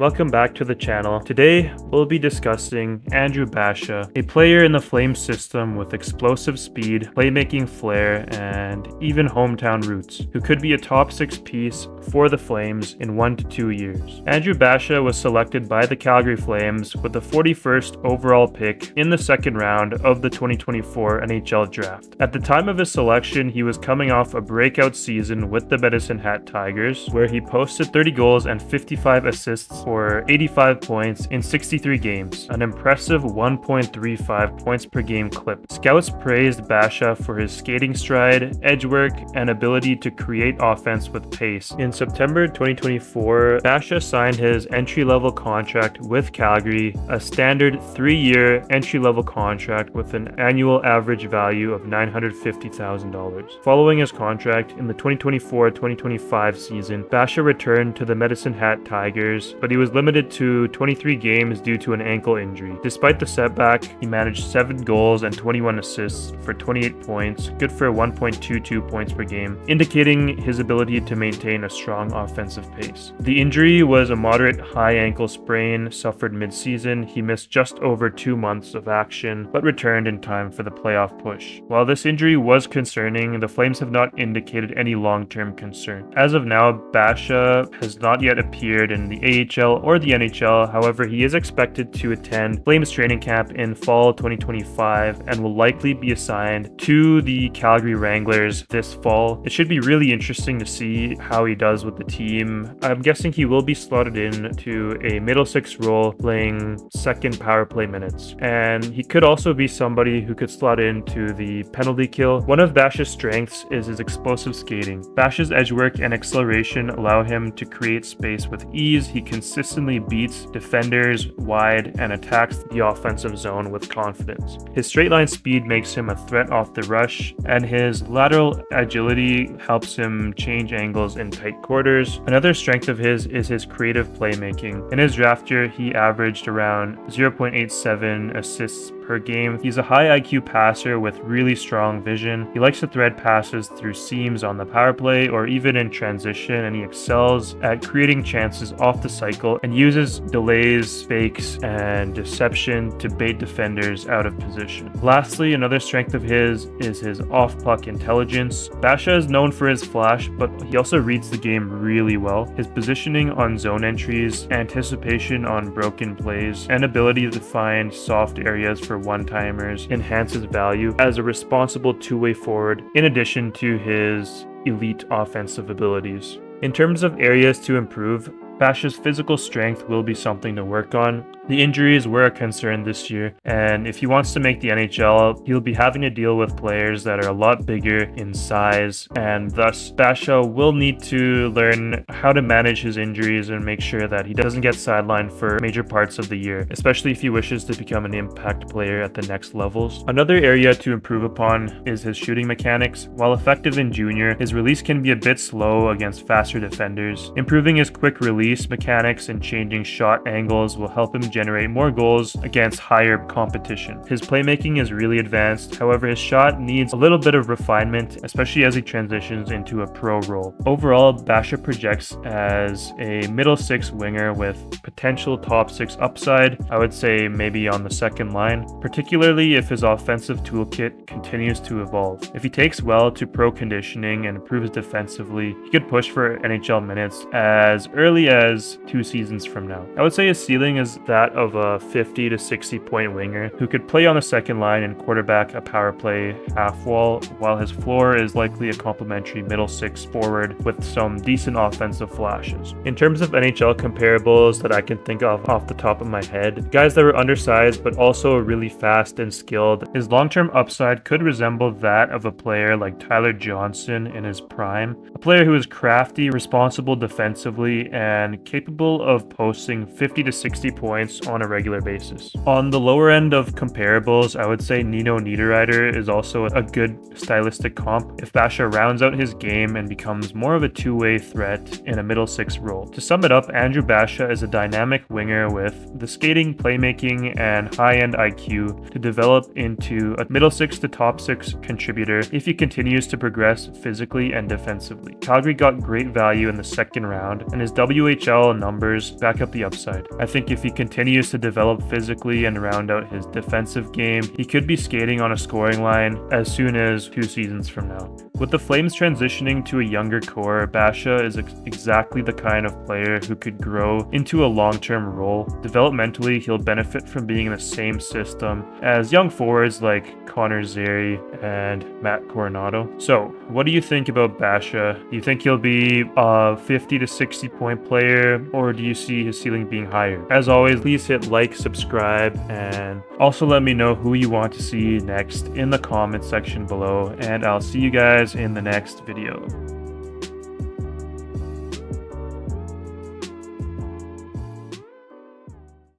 Welcome back to the channel. Today, we'll be discussing Andrew Basha, a player in the Flames system with explosive speed, playmaking flair, and even hometown roots, who could be a top 6 piece for the Flames in 1 to 2 years. Andrew Basha was selected by the Calgary Flames with the 41st overall pick in the second round of the 2024 NHL draft. At the time of his selection, he was coming off a breakout season with the Medicine Hat Tigers, where he posted 30 goals and 55 assists for 85 points in 63 games, an impressive 1.35 points per game clip. Scouts praised Basha for his skating stride, edge work, and ability to create offense with pace. In September 2024, Basha signed his entry-level contract with Calgary, a standard 3-year entry-level contract with an annual average value of $950,000. Following his contract in the 2024-2025 season, Basha returned to the Medicine Hat Tigers, but he was limited to 23 games due to an ankle injury. Despite the setback, he managed 7 goals and 21 assists for 28 points, good for 1.22 points per game, indicating his ability to maintain a strong offensive pace. The injury was a moderate high ankle sprain suffered mid-season. He missed just over 2 months of action, but returned in time for the playoff push. While this injury was concerning, the Flames have not indicated any long-term concern. As of now, Basha has not yet appeared in the AHL or the NHL. However, he is expected to attend Flames training camp in fall 2025 and will likely be assigned to the Calgary Wranglers this fall. It should be really interesting to see how he does with the team. I'm guessing he will be slotted in to a middle six role, playing second power play minutes. And he could also be somebody who could slot into the penalty kill. One of Basha's strengths is his explosive skating. Basha's edge work and acceleration allow him to create space with ease. He consistently beats defenders wide and attacks the offensive zone with confidence. His straight line speed makes him a threat off the rush, and his lateral agility helps him change angles in tight quarters. Another strength of his is his creative playmaking. In his draft year, he averaged around 0.87 assists per game. He's a high IQ passer with really strong vision. He likes to thread passes through seams on the power play or even in transition, and he excels at creating chances off the cycle and uses delays, fakes, and deception to bait defenders out of position. Lastly, another strength of his is his off-puck intelligence. Basha is known for his flash, but he also reads the game really well. His positioning on zone entries, anticipation on broken plays, and ability to find soft areas for one-timers enhances value as a responsible two-way forward, in addition to his elite offensive abilities. In terms of areas to improve, Basha's physical strength will be something to work on. The injuries were a concern this year, and if he wants to make the NHL, he'll be having to deal with players that are a lot bigger in size, and thus Basha will need to learn how to manage his injuries and make sure that he doesn't get sidelined for major parts of the year, especially if he wishes to become an impact player at the next levels. Another area to improve upon is his shooting mechanics. While effective in junior, his release can be a bit slow against faster defenders. Improving his quick release mechanics and changing shot angles will help him generate more goals against higher competition. His playmaking is really advanced, however his shot needs a little bit of refinement, especially as he transitions into a pro role. Overall, Basha projects as a middle six winger with potential top 6 upside. I would say maybe on the second line, particularly if his offensive toolkit continues to evolve. If he takes well to pro conditioning and improves defensively, he could push for NHL minutes as early as 2 seasons from now. I would say his ceiling is that of a 50 to 60 point winger who could play on the second line and quarterback a power play half wall, while his floor is likely a complimentary middle six forward with some decent offensive flashes. In terms of NHL comparables that I can think of off the top of my head, guys that were undersized but also really fast and skilled, his long-term upside could resemble that of a player like Tyler Johnson in his prime, a player who is crafty, responsible defensively, and capable of posting 50 to 60 points on a regular basis. On the lower end of comparables, I would say Nino Niederreiter is also a good stylistic comp if Basha rounds out his game and becomes more of a two-way threat in a middle six role. To sum it up, Andrew Basha is a dynamic winger with the skating, playmaking, and high-end IQ to develop into a middle six to top 6 contributor if he continues to progress physically and defensively. Calgary got great value in the second round, and his WHL UHL numbers back up the upside. I think if he continues to develop physically and round out his defensive game, he could be skating on a scoring line as soon as 2 seasons from now. With the Flames transitioning to a younger core, Basha is exactly the kind of player who could grow into a long-term role. Developmentally, he'll benefit from being in the same system as young forwards like Connor Zary and Matt Coronado. So, what do you think about Basha? Do you think he'll be a 50 to 60 point player, or do you see his ceiling being higher? As always, please hit like, subscribe, and also let me know who you want to see next in the comment section below, and I'll see you guys in the next video.